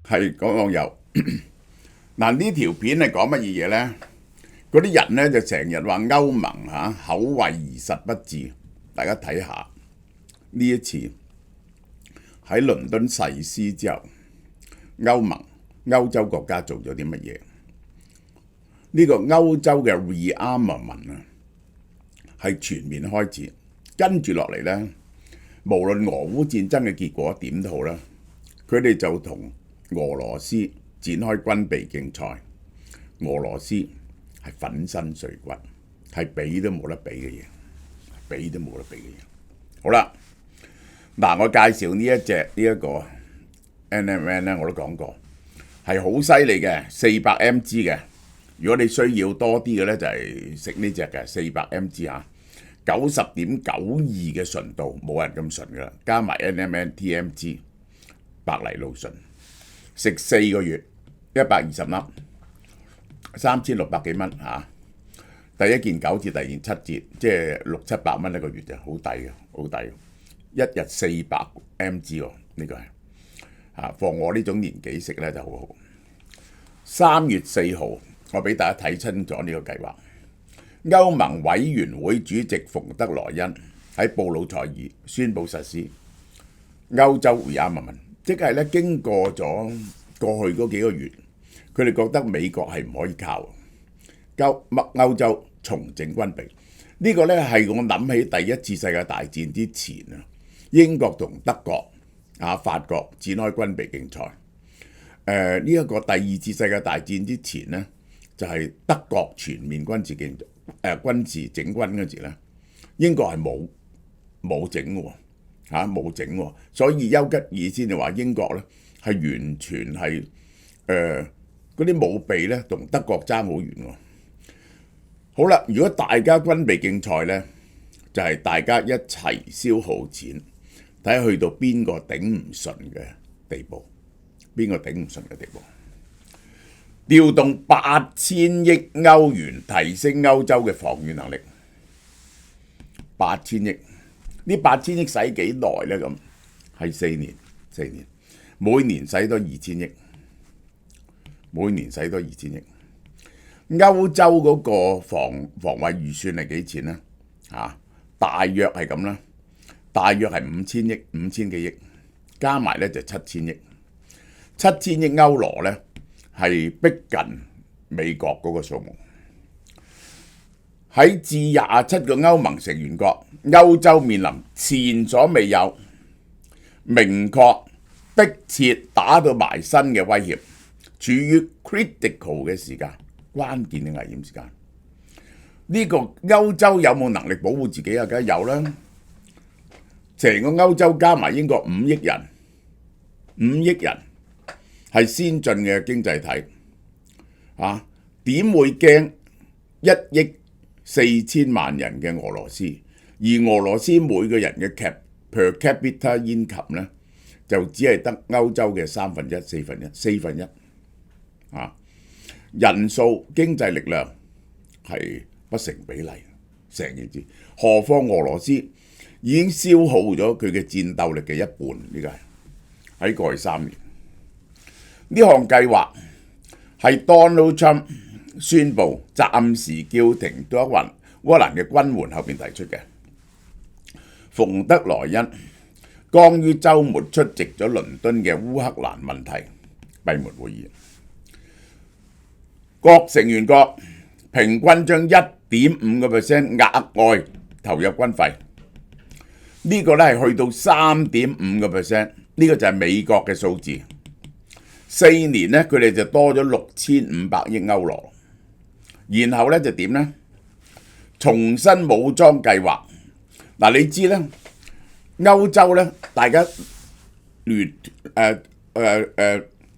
係講網友。嗱呢條片係講乜嘢嘢呢？嗰啲人呢就成日話歐盟口惠而實不至，大家睇下呢一次喺倫敦誓師之後，歐洲國家做咗啲乜嘢？呢個歐洲嘅 rearmament 係全面開始，跟住落嚟呢，無論俄烏戰爭嘅結果點都好啦，佢哋就同俄羅斯展開軍備競賽。俄羅斯係粉身碎骨，係比都冇得比嘅嘢，比都冇得比嘅嘢。好啦，嗱我介紹呢一個 NMN 咧，我都講過係好犀利嘅，400 mg 嘅。如果你需要多啲嘅咧，就係食呢隻嘅400 mg 嚇，90.92嘅純度，冇人咁純噶啦，加埋 NMN TMG 白藜蘆醇，食4個月，120粒，3600幾蚊嚇。第一件9折，第二件7折，即係600-700蚊一個月就好抵嘅，好抵。一日400 mg 喎，呢個係嚇，放我呢種年紀食咧就好好。3月4號。我俾大家睇清楚呢個計劃。歐盟委員會主席馮德萊恩喺布魯塞爾宣布實施歐洲 rearmament，即係咧經過咗過去嗰幾個月，佢哋覺得美國係唔可以靠歐洲重整軍備。呢個咧係我諗起第一次世界大戰之前啊，英國同德國法國展開軍備競賽。呢一個第二次世界大戰之前呢，就係德國全面軍事整軍嗰時咧，英國係冇整喎，冇整喎，所以丘吉爾先就話英國咧係完全係嗰啲武備咧同德國爭好遠喎。好啦，如果大家軍備競賽咧，就係大家一齊消耗錢，睇下去到邊個頂唔順嘅地步，邊個頂唔順嘅地步。調動8000億歐元提升歐洲嘅防禦能力，8000億，呢8000億使幾耐呢？咁係4年，每年使多2000億，每年使多2000億。歐洲嗰個防衛預算係幾錢呢？大約係咁啦，大約係5000億，5000幾億，加埋咧就7000億，7000億歐羅咧。係逼近美國嗰個數目。喺至27個歐盟成員國，歐洲面臨前所未有、明確、迫切打到埋身嘅威脅，處於 critical 嘅時間，關鍵嘅危險時間。呢個歐洲有冇能力保護自己啊？梗係有啦。成個歐洲加埋英國5億人，5億人。係先進嘅經濟體，點會驚1億4000萬人嘅俄羅斯？而俄羅斯每個人嘅per capita income 咧，就只係得歐洲嘅1/3、1/4、人數、經濟力量係不成比例，成件事。何況俄羅斯已經消耗咗佢嘅戰鬥力嘅一半，呢個係喺過去3年。呢項計劃係 Donald Trump 宣布暫時叫停咗烏克蘭嘅軍援後邊提出嘅。馮德萊恩剛於週末出席咗倫敦嘅烏克蘭問題閉門會議，各成員國平均將1.5% 額外投入軍費，呢個咧係去到3.5%，呢個就係美國嘅數字。4年咧，佢哋就多咗6500億歐羅，然後咧就點呢？重新武裝計劃。嗱，你知咧，歐洲咧，大家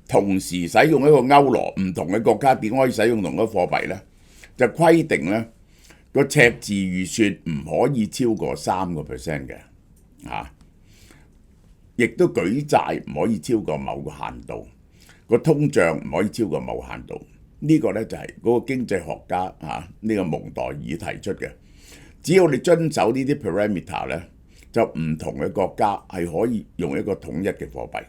同時使用一個歐羅，唔同嘅國家點可以使用同一個貨幣呢？就規定咧個赤字預算唔可以超過3% 嘅，亦都舉債唔可以超過某個限度。個通脹唔可以超過某限度，呢個咧就係嗰個經濟學家呢個蒙代爾提出嘅。只要你遵守呢啲 parameter 咧，就唔同嘅國家係可以用一個統一嘅貨幣。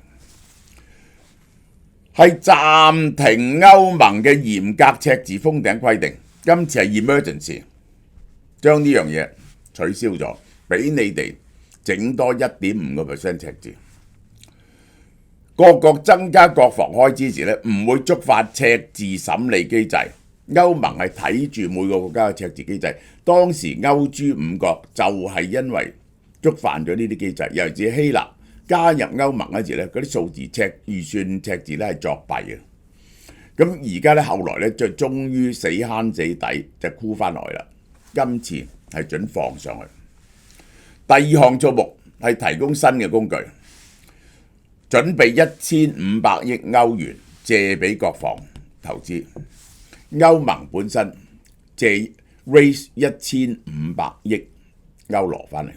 係暫停歐盟嘅嚴格赤字封頂規定。今次係 emergency， 將呢樣嘢取消咗，俾你哋整多 1.5% 赤字。各國增加國防開支時咧，唔會觸發赤字審理機制。歐盟係睇住每個國家嘅赤字機制。當時歐豬5國就係因為觸犯咗呢啲機制，尤其是希臘加入歐盟嗰時咧，嗰啲數字預算赤字咧係作弊嘅。咁而家咧後來咧就終於死慳死抵就箍翻來啦。今次係準放上去。第二項數目係提供新嘅工具，準備1500億歐元借俾國防投資。歐盟本身借 raise 1500億歐羅翻嚟，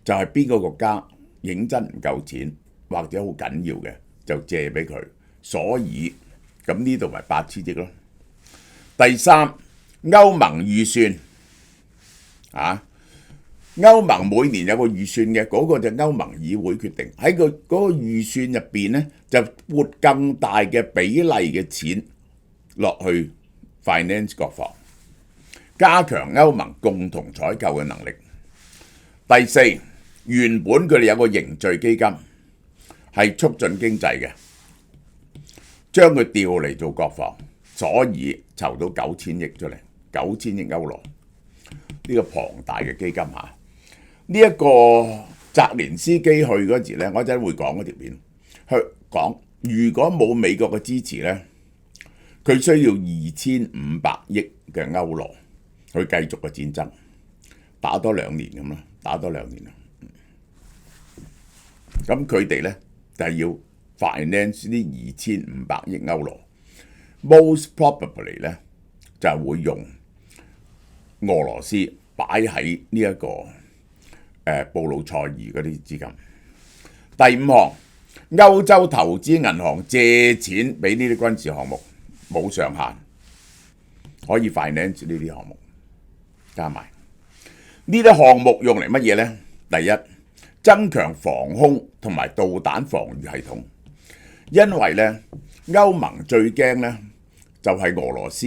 就係邊個國家認真唔夠錢或者好緊要嘅就借俾佢，所以咁呢度咪8000億咯。第三，歐盟預算歐盟每年有個預算嘅，嗰個就歐盟議會決定，喺嗰個預算入邊呢，就撥更大嘅比例嘅錢落去 finance 國防，加強歐盟共同採購嘅能力。第四，原本佢哋有個凝聚基金係促進經濟嘅，將佢調嚟做國防，所以籌到9000億出嚟，9000億歐羅，呢個龐大嘅基金嚇。呢一個澤連斯基去嗰時咧，我陣會講嗰條片去講，如果冇美國嘅支持咧，佢需要2500億嘅歐羅去繼續個戰爭，打多2年咁啦，打多2年啦。咁佢哋咧就係要 finance 呢2500億歐羅 ，most probably 咧就係會用俄羅斯擺喺呢一個布魯塞爾嗰啲資金。第五項，歐洲投資銀行借錢俾呢啲軍事項目冇上限，可以 finance 呢啲項目，加埋呢啲項目用嚟乜嘢呢？第一，增強防空同埋導彈防禦系統，因為呢歐盟最驚呢就係俄羅斯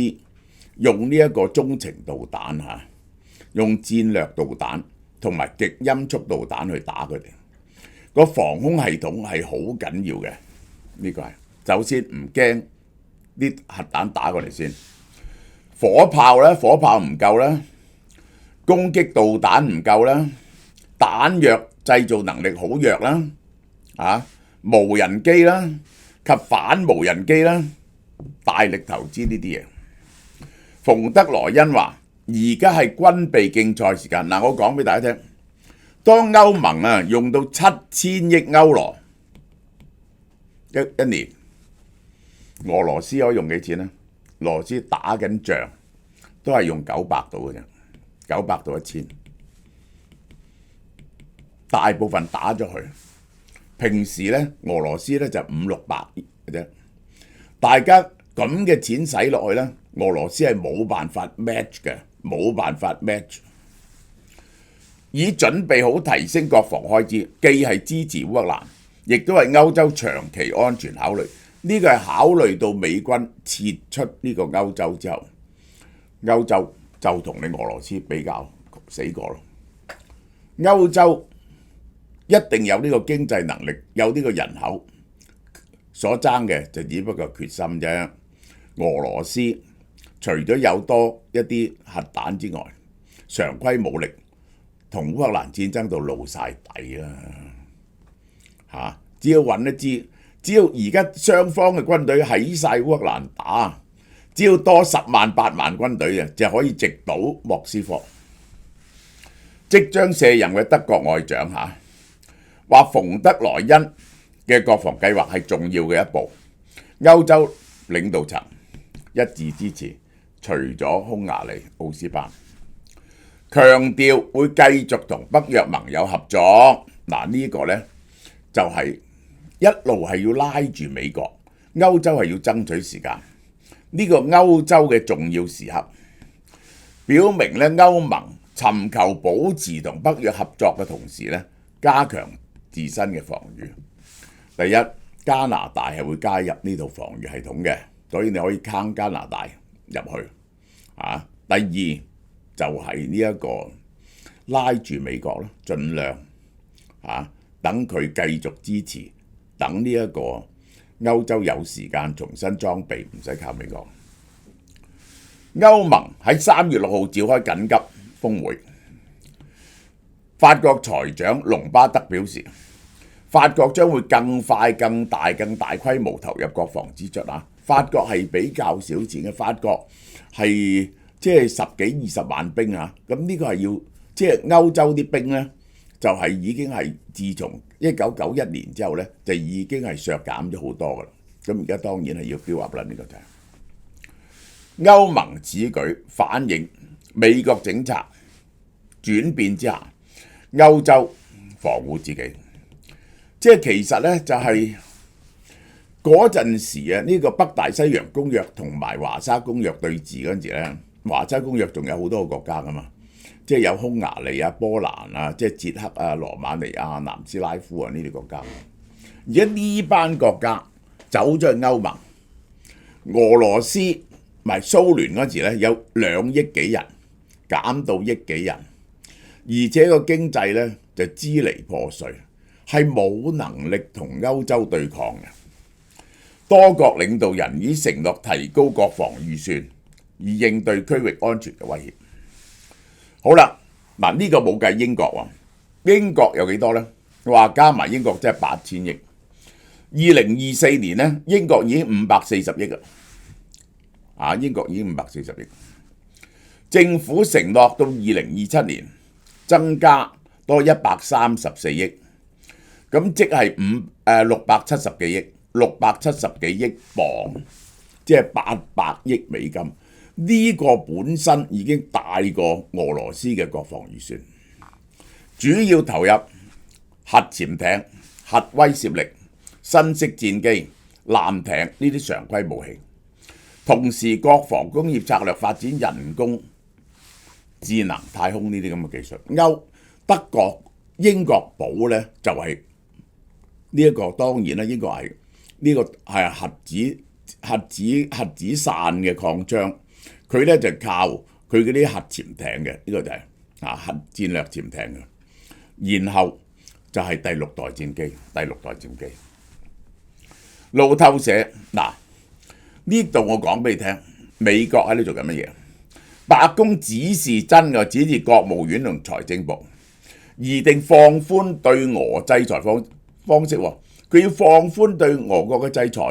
用呢一個中程導彈用戰略導彈同埋極音速導彈去打佢哋，個防空系統係好緊要嘅。呢個係首先唔驚啲核彈打過嚟先，火炮咧火炮唔夠啦，攻擊導彈唔夠啦，彈藥製造能力好弱啦，無人機啦及反無人機啦，大力投資呢啲嘢。馮德萊恩話：而家係軍備競賽時間。嗱，我講俾大家聽，當歐盟用到7000億歐羅一年，俄羅斯可以用幾錢呢？俄羅斯打緊仗都係用900度嘅啫，900到1000，大部分打咗去。平時咧，俄羅斯咧就500-600億嘅啫。大家咁嘅錢使落去咧，俄羅斯係冇辦法 match 嘅，冇辦法 match。已準備好提升國防開支，既係支持烏克蘭，亦都係歐洲長期安全考慮。呢個係考慮到美軍撤出呢個歐洲之後，歐洲就同你俄羅斯比較死過咯。歐洲一定有呢個經濟能力，有呢個人口，所爭嘅就只不過決心啫。俄羅斯除咗有多一啲核彈之外，常規武力同烏克蘭戰爭到露晒底啦，只要揾一支，只要而家雙方嘅軍隊喺晒烏克蘭打，只要多10萬8萬軍隊就可以直搗莫斯科。即將卸任嘅德國外長話馮德萊恩嘅國防計劃係重要嘅一步，歐洲領導層一致支持，除咗匈牙利、奧斯班，強調會繼續同北約盟友合作。嗱，呢個呢就係一路係要拉住美國，歐洲係要爭取時間。呢個歐洲嘅重要時刻，表明呢歐盟尋求保持同北約合作嘅同時呢，加強自身嘅防禦。第一，加拿大係會加入呢套防禦系統嘅，所以你可以坑加拿大入去。第二就係呢一個拉住美國啦，盡量等佢繼續支持，等呢一個歐洲有時間重新裝備，唔使靠美國。歐盟喺3月6號召開緊急峰會，法國財長隆巴德表示，法國將會更快、更大規模投入國防支出。法國係比較少錢嘅，法國係即係10幾20萬兵啊。咁呢個係要即係歐洲啲兵呢，就係已經係自從1991年之後呢，就已經係削減咗好多噶啦。咁而家當然係要 build up啦，呢個就係歐盟此舉反映美國政策轉變之下，歐洲防護自己。即係其實呢，就係嗰陣時啊，呢個北大西洋公約同埋華沙公約對峙嗰陣時呢，華沙公約仲有好多個國家噶嘛，即係有匈牙利啊、波蘭啊、即係捷克啊、羅馬尼亞、南斯拉夫啊呢啲國家。而家呢班國家走咗去歐盟，俄羅斯咪蘇聯嗰時咧有2億幾人，減到1億幾人，而且個經濟咧就支離破碎，係冇能力同歐洲對抗嘅。多國領導人已承諾提高國防預算，以應對區域安全嘅威脅。好啦，嗱呢個冇計英國喎，英國有幾多呢？話加埋英國即係8000億。2024年呢，英國已經540億啦。英國已經540億。政府承諾到2027年增加多134億，咁即係670幾億，670幾億鎊，即係800億美金。呢個本身已經大過俄羅斯嘅國防預算，主要投入核潛艇、核威懾力、新式戰機、艦艇呢啲常規武器，同時國防工業策略發展人工智能、太空呢啲咁嘅技術。德國、英國補呢就係呢一個，當然啦，英國係呢個係核子散嘅擴張，佢呢就靠佢嗰啲核潛艇嘅，呢個就係核戰略潛艇嘅，然後就係第6代戰機。路透社嗱，呢度我講俾你聽，美國喺度做緊乜嘢？白宮指示真嘅，指示國務院同財政部擬定放寬對俄制裁方式，佢要放寬對俄國嘅制裁。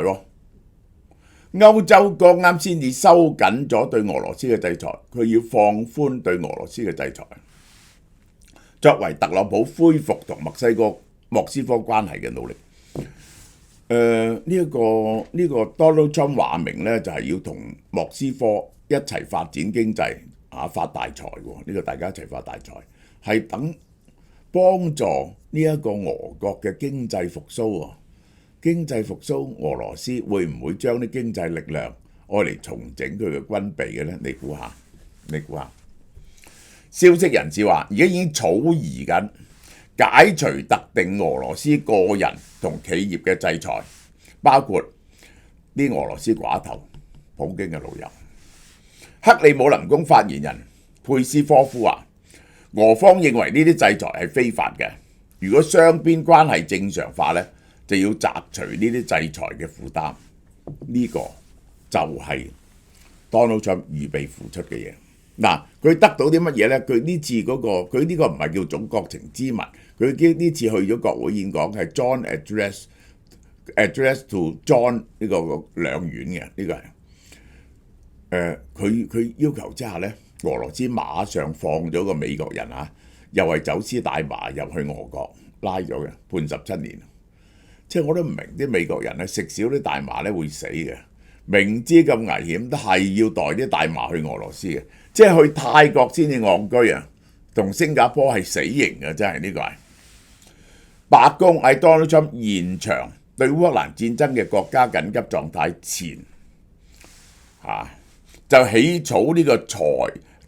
歐洲剛啱先至收緊咗對俄羅斯嘅制裁，佢要放寬對俄羅斯嘅制裁，作為特朗普恢復同莫斯科關係嘅努力。呢個 Donald Trump 話明咧，就係要同莫斯科一齊發展經濟發大財喎。呢個大家一齊發大財，係等幫助呢一個俄國嘅經濟復甦喎。經濟復甦，俄羅斯會唔會將啲經濟力量愛嚟重整佢嘅軍備嘅咧？你估下？消息人士話，而家已經草擬緊解除特定俄羅斯個人同企業嘅制裁，包括啲俄羅斯寡頭、普京嘅老友。克里姆林宮發言人佩斯科夫話，俄方認為呢啲制裁係非法嘅，如果雙邊關係正常化呢，就要摘除呢啲制裁嘅負擔。呢個就係 Donald Trump 預備付出嘅嘢。嗱，佢得到啲乜嘢呢？佢呢次佢呢個唔係叫總國情咨文，佢呢次去咗國會演講係 John address to John 呢個兩院嘅，呢個係佢要求之下呢，俄羅斯馬上放咗個美國人又係走私大麻入去俄國拉咗嘅，判17年。即係我都唔明啲美國人咧，食少啲大麻咧會死嘅，明知咁危險都係要帶啲大麻去俄羅斯嘅，即係去泰國先至戇居啊，同新加坡係死刑嘅，真係呢個係。白宮喺 Donald Trump 延長對烏克蘭戰爭嘅國家緊急狀態前就起草呢個制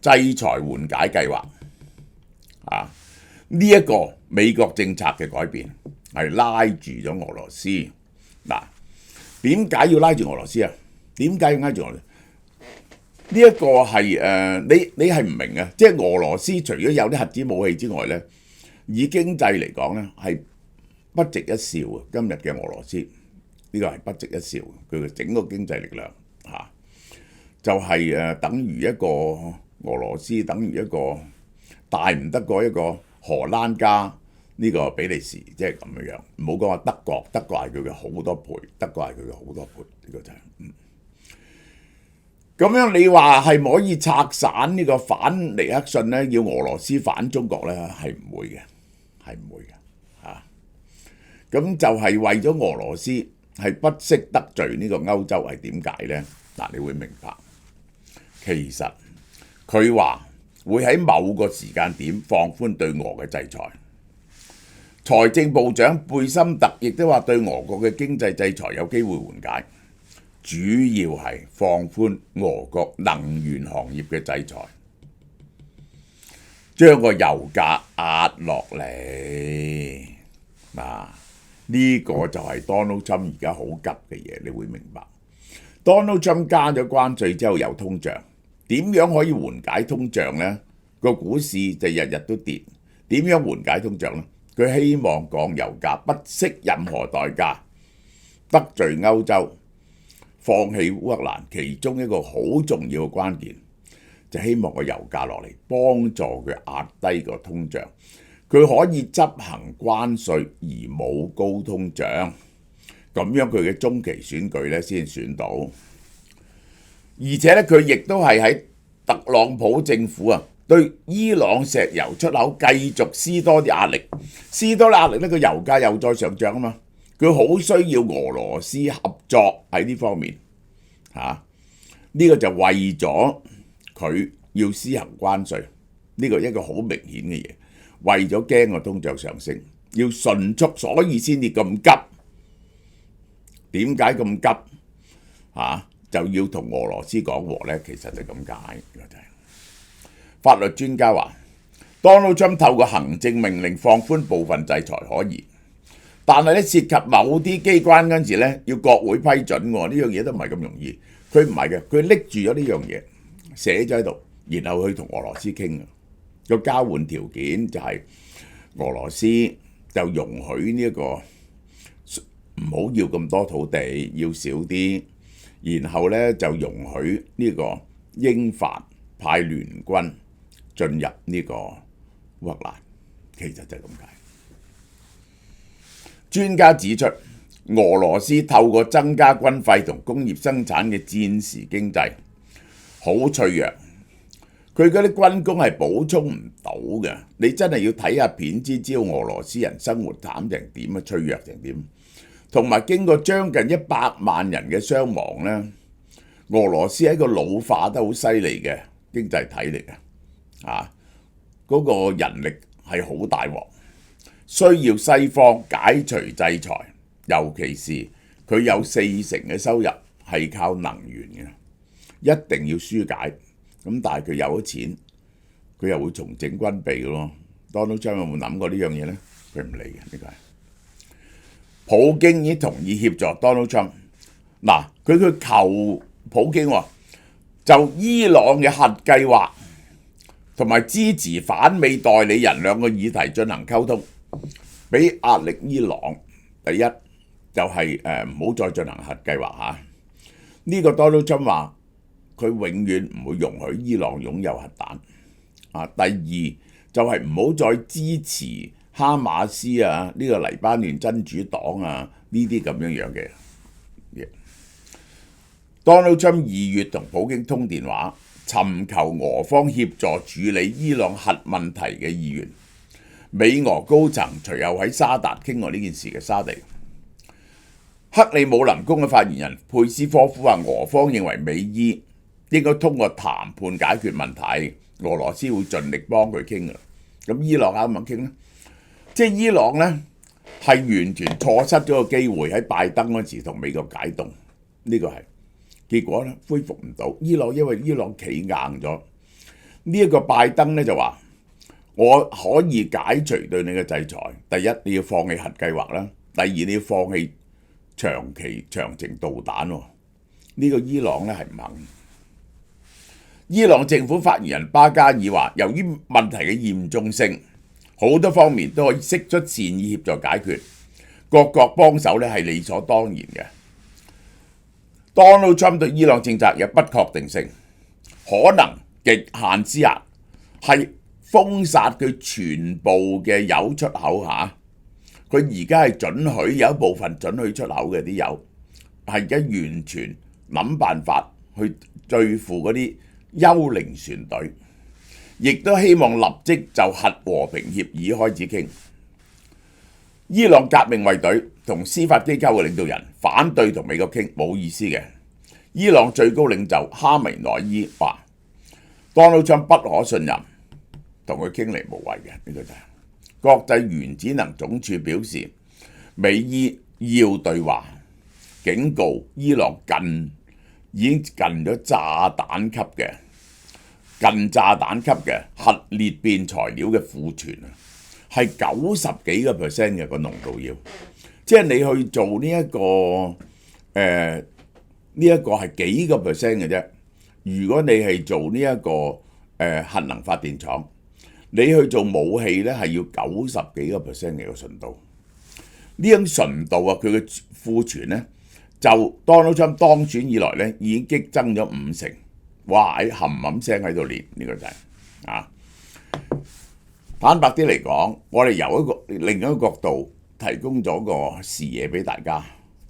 裁緩解計劃。呢一個美國政策嘅改變係拉住咗俄羅斯，嗱，點解要拉住俄羅斯啊？點解要拉住俄羅斯？呢一個係你係唔明啊！即係俄羅斯除咗有啲核子武器之外咧，以經濟嚟講咧係不值一笑嘅。今日嘅俄羅斯呢個係不值一笑，佢嘅整個經濟力量嚇就係等於一個俄羅斯，等於一個大唔得過一個荷蘭加呢個比利時，即係咁樣樣。唔好講話德國，德國係佢嘅好多倍，德國係佢嘅好多倍，呢個就係咁樣。你話係唔可以拆散呢個反尼克遜咧？要俄羅斯反中國咧，係唔會嘅，係唔會嘅嚇。咁就係為咗俄羅斯係不惜得罪呢個歐洲，係點解咧？嗱，你會明白，其實佢話會喺某個時間點放寬對俄嘅制裁。財政部長貝森特亦都話對俄國嘅經濟制裁有機會緩解。主要係放寬俄國能源行業嘅制裁，將個油價壓落嚟。嗱，呢個就係 Donald Trump 而家好急嘅嘢，你會明白。Donald Trump 加咗關稅之後有通脹，點樣可以緩解通脹呢？個股市就日日都跌，點樣緩解通脹呢？佢希望降油價，不惜任何代價，得罪歐洲，放棄烏克蘭，其中一個好重要嘅關鍵就希望個油價落嚟，幫助佢壓低個通脹。佢可以執行關稅而冇高通脹，咁樣佢嘅中期選舉咧先選到。而且咧，佢亦都係喺特朗普政府啊對伊朗石油出口繼續施多啲壓力，施多啲壓力咧，個油價又再上漲啊嘛。佢好需要俄羅斯合作喺呢方面嚇，呢個就為咗佢要施行關稅，呢個一個好明顯嘅嘢，為咗驚個通脹上升，要迅速，所以先至咁急。點解咁急嚇？就要同俄羅斯講和呢？其實就咁解。法律專家話，Donald Trump 透過行政命令放寬部分制裁可以。但係咧，涉及某啲機關嗰陣時咧，要國會批准喎，呢樣嘢都唔係咁容易。佢唔係嘅，佢拎住咗呢樣嘢，寫咗喺度，然後去同俄羅斯傾個交換條件就係俄羅斯就容許呢一個唔好要咁多土地，要少啲，然後咧就容許呢個英法派聯軍進入呢個烏克蘭，其實就係咁解。專家指出，俄羅斯透過增加軍費同工業生產嘅戰時經濟好脆弱，佢嗰啲軍工係補充唔到嘅。你真係要睇下片先知道俄羅斯人生活慘成點啊，脆弱成點。同埋經過將近100萬人嘅傷亡呢，俄羅斯係一個老化得好犀利嘅經濟體嚟嘅，嗰個人力係好大鑊。需要西方解除制裁，尤其是佢有40%嘅收入係靠能源嘅，一定要疏解。咁但係佢有咗錢，佢又會重整軍備嘅咯。Donald Trump有冇諗過呢樣嘢呢？佢唔理嘅，呢個係。普京已經同意協助 Donald Trump。嗱，佢求普京話，就伊朗嘅核計劃同埋支持反美代理人兩個議題進行溝通。俾壓力伊朗，第一就係唔好再進行核計劃嚇。呢個 Donald Trump 話佢永遠唔會容許伊朗擁有核彈。第二就係唔好再支持哈馬斯啊，呢個黎巴嫩真主黨啊，呢啲咁樣樣嘅嘢。Donald Trump 2月同普京通電話，尋求俄方協助處理伊朗核問題嘅意願。美俄高層隨後喺沙特傾過呢件事嘅沙地。克里姆林宮嘅發言人佩斯科夫話，俄方認為美伊應該通過談判解決問題，俄羅斯會盡力幫佢傾㗎。咁伊朗啱唔啱傾呢？即係伊朗呢係完全錯失咗個機會，喺拜登嗰時同美國解凍，呢個係結果呢恢復唔到。伊朗因為伊朗企硬咗，呢一個拜登呢就話，我可以解除對你嘅制裁。第一，你要放棄核計劃啦；第二，你要放棄長程導彈喎。呢個伊朗咧係唔肯。伊朗政府發言人巴加爾話，由於問題嘅嚴重性，好多方面都可以釋出善意協助解決，各國幫手咧係理所當然嘅。Donald Trump 對伊朗政策有不確定性，可能極限之下係封殺佢全部嘅油出口嚇。佢而家係准許有一部分准許出口嘅啲油，係而家完全諗辦法去對付嗰啲幽靈船隊，亦都希望立即就核和平協議開始傾。伊朗革命衛隊同司法機構嘅領導人反對同美國傾，冇意思嘅。伊朗最高領袖哈梅內伊話 Donald Trump 不可信任，同佢傾嚟無謂嘅。呢個就係國際原子能總署表示，美伊要對話，警告伊朗已經近咗炸彈級嘅核裂變材料嘅庫存啊，係90幾個%嘅個濃度要，即係你去做呢一個係幾個%嘅啫。如果你係做呢一個核能發電廠，你去做武器咧係要90幾個%嘅個純度。呢種純度啊，佢嘅庫存咧就 Donald Trump 當選以來咧已經激增咗50%。哇！喺冚聲喺度練呢個就係坦白啲嚟講，我哋由另一個角度提供咗個視野俾大家，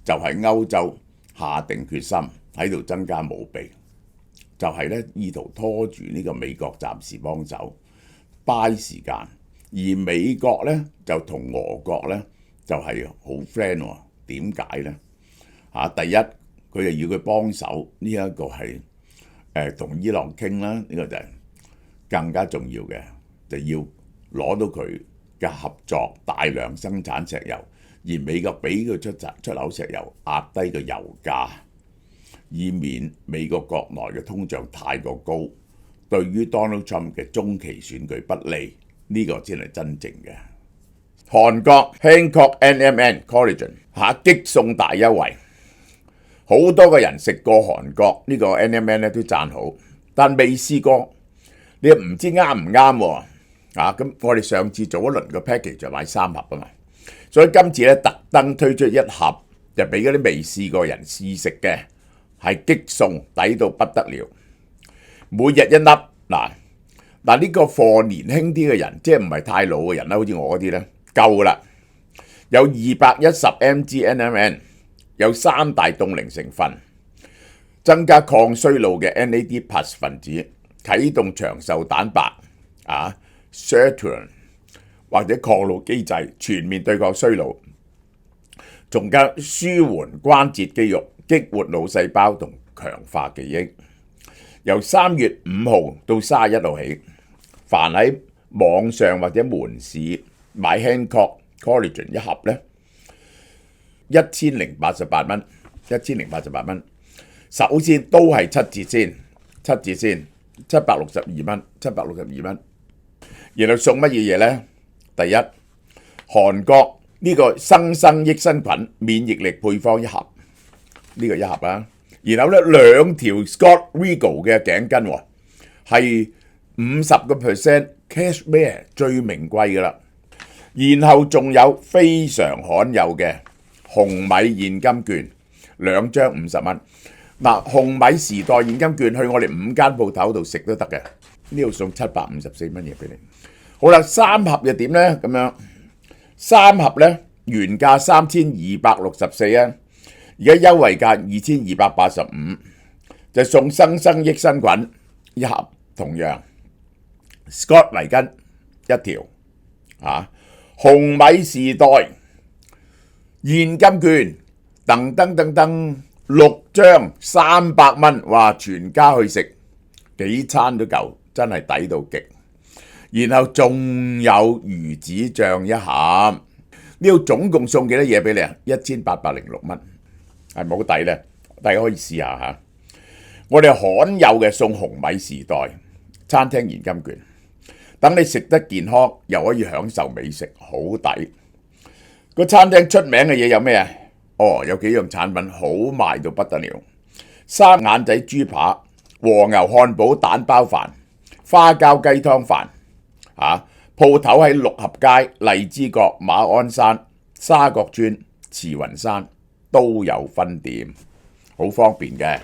就係歐洲下定決心喺度增加武備，就係咧意圖拖住呢個美國暫時幫手，buy時間。而美國咧就同俄國咧就係好 friend 喎。點解咧？第一佢就要佢幫手，呢一個係同伊朗傾啦，呢個就係更加重要嘅，就要攞到佢嘅合作，大量生產石油，而美國俾佢出口石油，壓低個油價，以免美國國內嘅通脹太過高，對於 Donald Trump 嘅中期選舉不利。呢個先係真正嘅。韓國 Hancock NMN Collagen 激送大優惠。好多個人食過韓國呢個 NMN 咧都讚好，但未試過，你又唔知啱唔啱喎。咁我哋上次做一輪個 package 就買3盒啊嘛，所以今次咧特登推出1盒，就俾嗰啲未試過人試食嘅，係激送抵到不得了。每日1粒嗱呢個貨年輕啲嘅人，即係唔係太老嘅人啦，好似我嗰啲咧夠啦，有210 mg NMN。有3大凍齡成分，增加抗衰老嘅 NAD+ 分子，啟動長壽蛋白sirtuin 或者抗老機制，全面對抗衰老，仲加舒緩關節肌肉，激活腦細胞同強化記憶。由3月5號到31號起，凡喺網上或者門市買 Hancock Collagen 1盒咧，1088蚊，1088蚊。首先都係7折先，762蚊。然後送乜嘢呢？第一，韓國呢個生益生菌免疫力配方1盒，呢個1盒啊。然後咧2條 Scott Regal 嘅頸巾喎，係50% cashmere 最名貴噶啦。然後仲有非常罕有嘅紅米現金券2張50蚊。紅米時代現金券去我哋5間鋪頭度食都得嘅，呢度送754蚊嘢俾你。好啦，3盒又點呢？咁樣3盒呢，原價3264啊，而家優惠價2285，就送生益生菌1盒，同樣 Scott 泥巾1條紅米時代現金券噔6張300蚊，哇！全家去食幾餐都夠，真係抵到極。然後仲有魚子醬1盒，呢度總共送幾多嘢俾你啊？1806蚊，係冇抵咧，大家可以試下嚇。我哋罕有嘅送紅米時代餐廳現金券，等你食得健康，又可以享受美食，好抵。個餐廳出名嘅嘢有咩啊？有幾樣產品好賣到不得了，三眼仔豬扒、和牛漢堡蛋包飯、花膠雞湯飯。鋪頭喺六合街、荔枝角、馬鞍山、沙角村、慈雲山都有分店，好方便嘅。